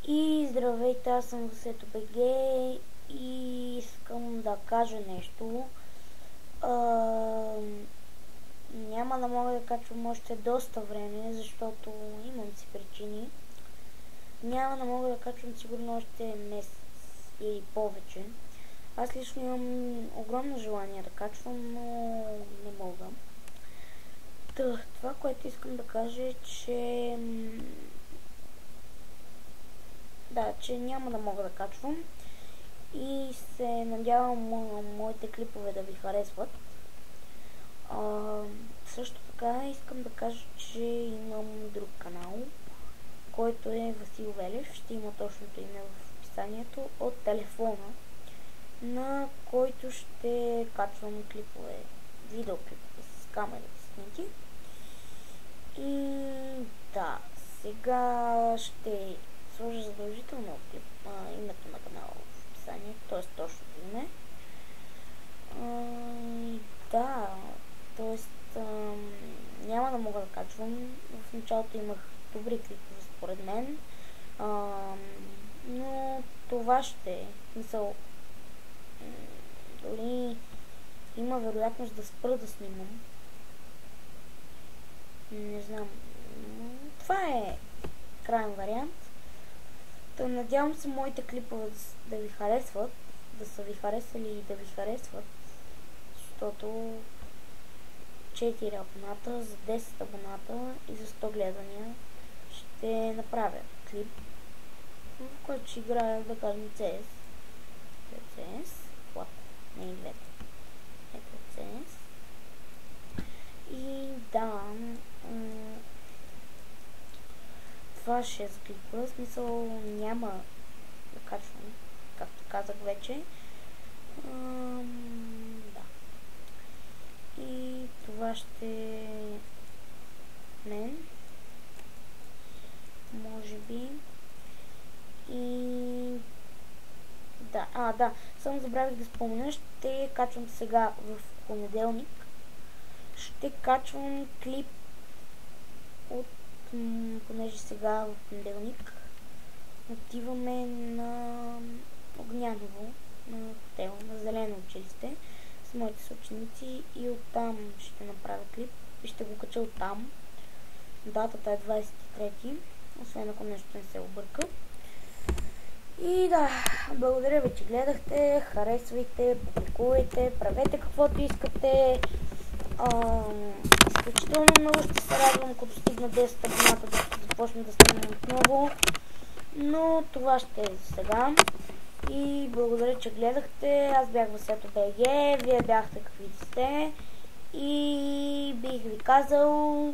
И здравейте, аз съм Васето БГ и искам да кажа нещо. Няма да мога да качвам още доста време, защото имам си причини. Няма да мога да качвам сигурно още месец или повече. Аз лично имам огромно желание да качвам, но не мога. Това, което искам да кажа е, че че няма да мога да качвам и се надявам моите клипове да ви харесват. Също така искам да кажа, че имам друг канал, който е Васил Велев. Ще има точното име в описанието, от телефона, на който ще качвам клипове, видеоклипове с камерите снимки. И сега ще сложа задължително името на канала в описанието, т.е. точното име. Няма да мога да качвам. В началото имах добри клипове според мен, но това дори има вероятност да спра да снимам. Не знам. Това е крайен вариант. Надявам се моите клипове да ви харесват, да са ви харесали и да ви харесват, защото 4 абоната за 10 абоната и за 100 гледания ще направя клип, в който ще играя, да кажем, CS. Не и двете. Ето CS. И това ще е за клипа. В смисъл няма да качвам, както казах вече. И това ще е мен. Може би. И само забравих да спомена, ще качвам сега в понеделник. Ще качвам клип понеже сега в понеделник отиваме на Огняново, на хотел, на Зелено училище с моите съученици и оттам ще направя клип и ще го кача оттам. Датата е 23-ти, освен ако нещо не се обърка. И благодаря ви, че гледахте, харесвайте, публикувайте, правете каквото искате. Изключително много ще се радвам, като стигна 10 абоната, да започна да снимам отново. Но това ще е за сега. И благодаря, че гледахте. Аз бях Васето БГ, вие бяхте каквито сте. И бих ви казал